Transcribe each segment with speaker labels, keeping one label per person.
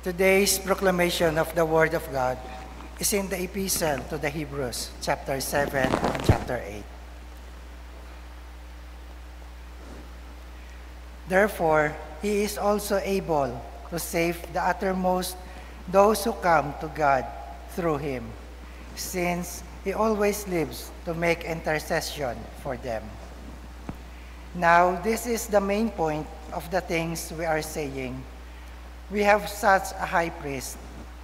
Speaker 1: Today's proclamation of the Word of God is in the Epistle to the Hebrews, chapter 7 and chapter 8. Therefore, he is also able to save the uttermost those who come to God through him, since he always lives to make intercession for them. Now, this is the main point of the things we are saying. We have such a high priest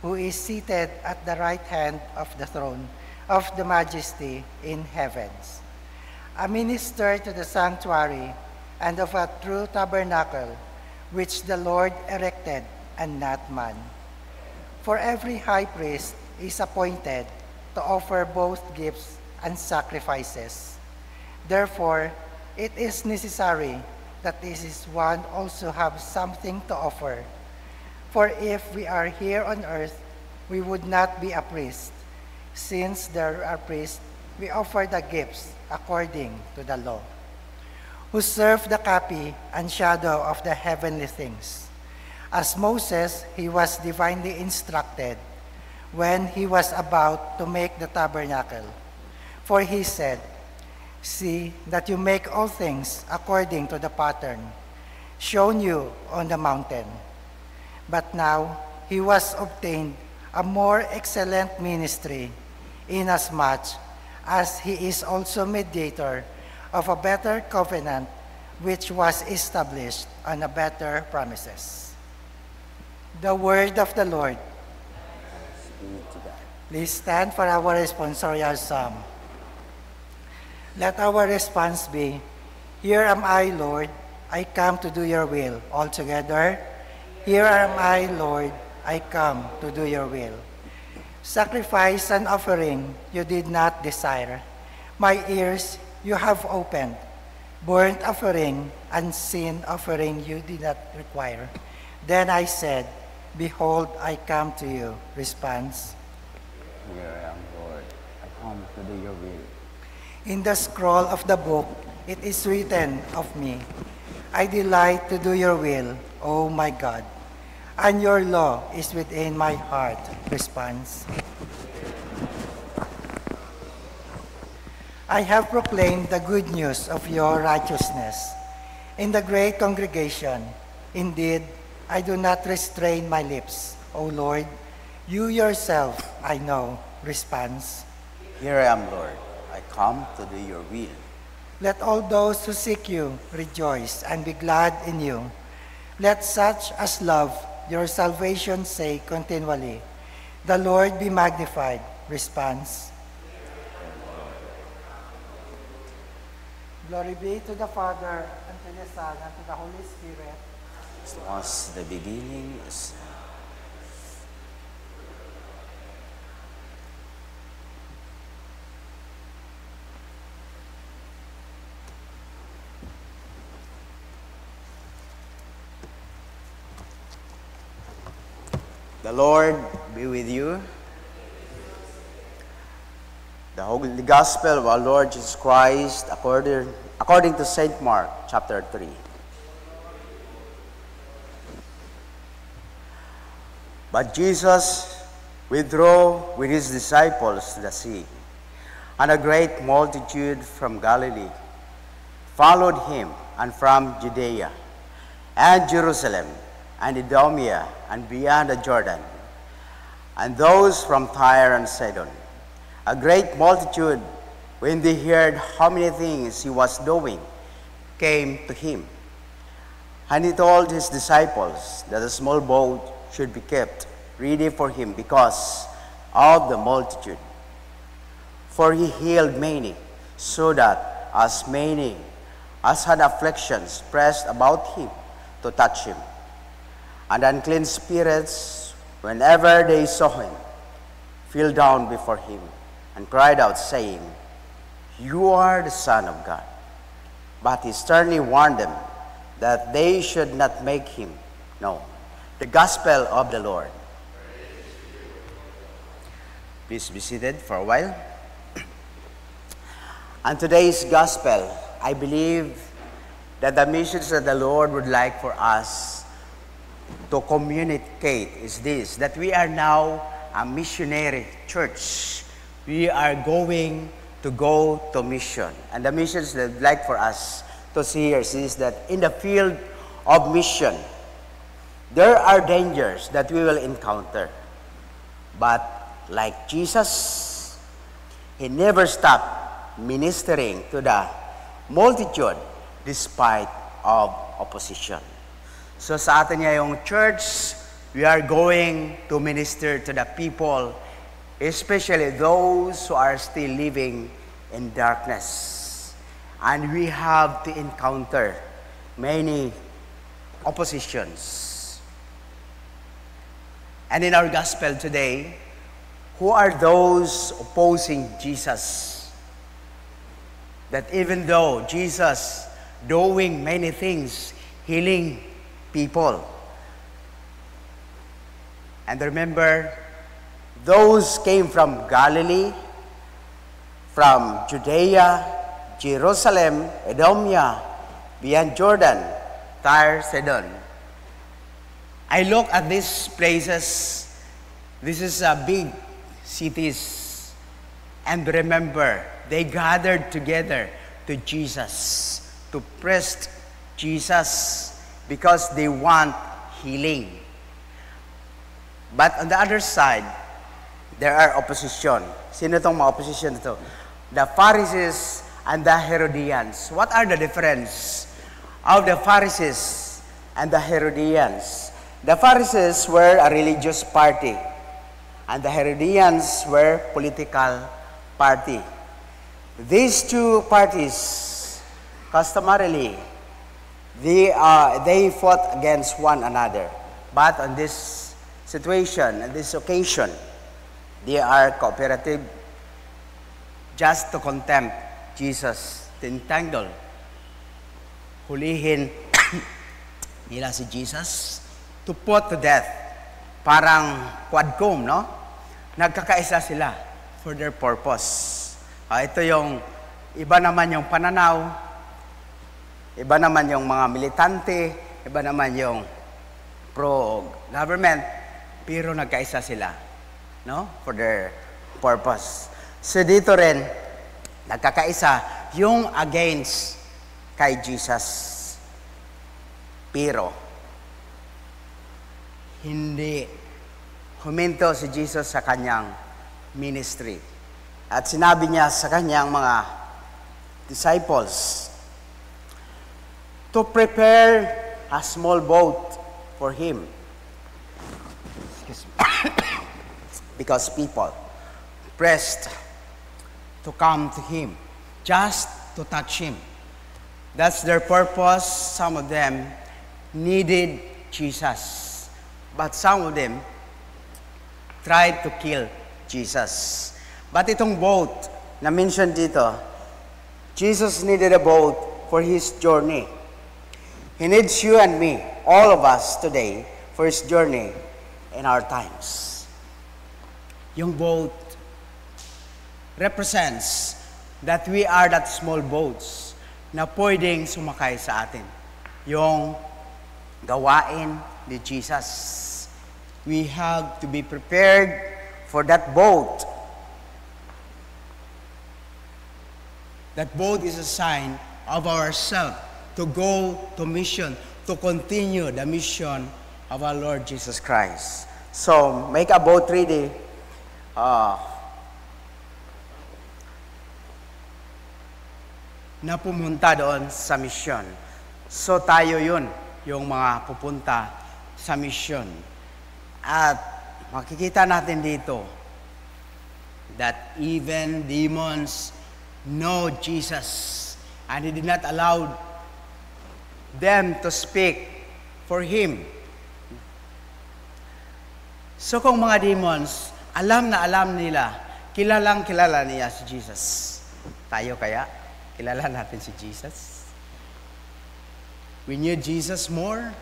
Speaker 1: who is seated at the right hand of the throne of the majesty in heavens, a minister to the sanctuary and of a true tabernacle, which the Lord erected and not man. For every high priest is appointed to offer both gifts and sacrifices. Therefore, it is necessary that this one also have something to offer. For if we are here on earth, we would not be a priest. Since there are priests, we offer the gifts according to the law, who serve the copy and shadow of the heavenly things. As Moses, he was divinely instructed when he was about to make the tabernacle. For he said, "See that you make all things according to the pattern shown you on the mountain." But now he was obtained a more excellent ministry, inasmuch as he is also mediator of a better covenant, which was established on a better promises. The word of the Lord. Please stand for our responsorial psalm. Let our response be, "Here am I, Lord, I come to do your will." All together, "Here am I, Lord, I come to do your will." Sacrifice and offering you did not desire. My ears you have opened. Burnt offering and sin offering you did not require. Then I said, "Behold, I come to you." Response.
Speaker 2: "Here I am, Lord, I come to do your will."
Speaker 1: In the scroll of the book it is written of me, "I delight to do your will, O my God, and your law is within my heart." Response. I have proclaimed the good news of your righteousness in the great congregation. Indeed, I do not restrain my lips. O Lord, you yourself I know. Response.
Speaker 2: "Here I am, Lord, I come to do your will."
Speaker 1: Let all those who seek you rejoice and be glad in you. Let such as love your salvation's sake continually. The Lord be magnified. Response. Glory be to the Father, and to the Son, and to the Holy Spirit.
Speaker 2: As was the beginning, is The Lord be with you. The Holy Gospel of our Lord Jesus Christ according to St. Mark, chapter 3. But Jesus withdrew with his disciples to the sea, and a great multitude from Galilee followed him, and from Judea and Jerusalem and Idumea and beyond the Jordan, and those from Tyre and Sidon. A great multitude, when they heard how many things he was doing, came to him. And he told his disciples that a small boat should be kept ready for him because of the multitude. For he healed many, so that as many as had afflictions pressed about him to touch him. And unclean spirits, whenever they saw him, fell down before him and cried out, saying, "You are the Son of God." But he sternly warned them that they should not make him known. The Gospel of the Lord. Please be seated for a while. And today's Gospel, I believe that the message that the Lord would like for us to communicate is this, that we are now a missionary church. We are going to go to mission. And the missions that I'd like for us to see here is that in the field of mission, there are dangers that we will encounter. But like Jesus, He never stopped ministering to the multitude despite of opposition. So sa atin niya yung church, we are going to minister to the people, especially those who are still living in darkness. And we have to encounter many oppositions. And in our gospel today, who are those opposing Jesus? That even though Jesus doing many things, healing people. And remember, those came from Galilee, from Judea, Jerusalem, Edomia, beyond Jordan, Tyre, Sidon. I look at these places. This is big cities. And remember, they gathered together to Jesus, to praise Jesus, because they want healing. But on the other side, there are opposition. Sino itong mga opposition ito? The Pharisees and the Herodians. What are the difference of the Pharisees and the Herodians? The Pharisees were a religious party, and the Herodians were political party. These two parties, customarily, they fought against one another. But on this situation, on this occasion, they are cooperative just to contempt Jesus, to entangle, hulihin nila si Jesus, to put to death. Parang quadcom, no? Nagkakaisa sila for their purpose. Ito yung, iba naman yung pananaw, iba naman yung mga militante, iba naman yung pro-government, pero nagkaisa sila, no? For their purpose. So dito rin, nagkakaisa yung against kay Jesus. Pero, hindi huminto si Jesus sa kanyang ministry. At sinabi niya sa kanyang mga disciples to prepare a small boat for him. Because people pressed to come to him, just to touch him. That's their purpose. Some of them needed Jesus. But some of them tried to kill Jesus. But itong boat na mentioned dito, Jesus needed a boat for his journey. He needs you and me, all of us today, for his journey in our times. Yung boat represents that we are that small boats na pwedeng sumakay sa atin. Yung gawain ni Jesus. We have to be prepared for that boat. That boat is a sign of ourselves to go to mission, to continue the mission of our Lord Jesus Christ. So, make a boat ready. Na pumunta doon sa mission. So, tayo yun, yung mga pupunta sa mission. At makikita natin dito that even demons know Jesus, and He did not allow them to speak for Him. So kung mga demons, alam na alam nila, kilalang kilala niya si Jesus. Tayo kaya, kilala natin si Jesus? We knew Jesus more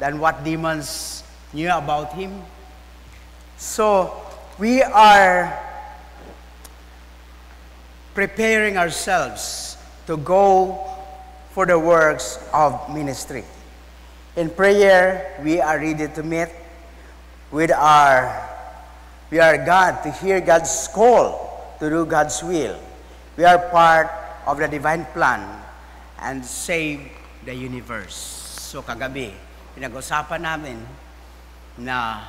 Speaker 2: than what demons knew about Him. So, we are preparing ourselves to go for the works of ministry. In prayer, we are ready to meet with God, to hear God's call, to do God's will. We are part of the divine plan and save the universe. So kagabi, pinag-usapan namin na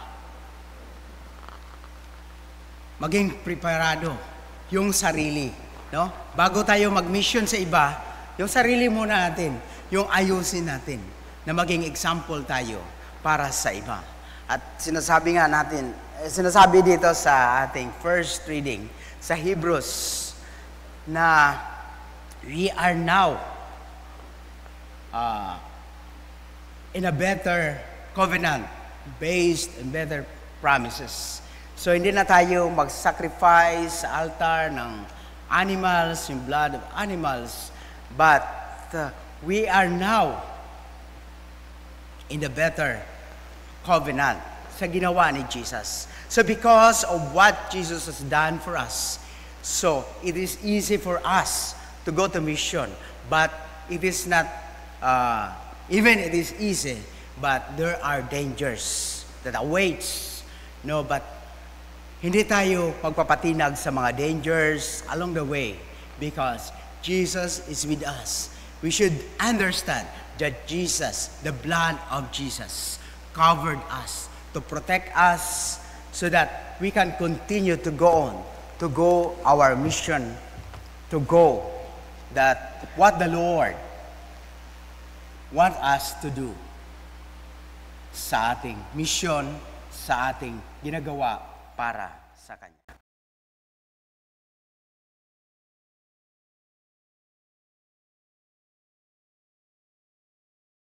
Speaker 2: maging preparado yung sarili, no? Bago tayo mag-mission sa iba, yung sarili muna natin, yung ayusin natin, na maging example tayo para sa iba. At sinasabi dito sa ating first reading sa Hebrews na we are now in a better covenant based on better promises. So hindi na tayo mag-sacrifice sa altar ng animals, yung blood of animals, but we are now in the better covenant sa ginawa ni Jesus. So because of what Jesus has done for us, so it is easy for us to go to mission, but it is not, even it is easy, but there are dangers that awaits. No, but hindi tayo magpapatinag sa mga dangers along the way because Jesus is with us. We should understand that Jesus, the blood of Jesus, covered us to protect us so that we can continue to go on, to go our mission, to go that what the Lord want us to do sa ating mission, sa ating ginagawa para sa Kanya.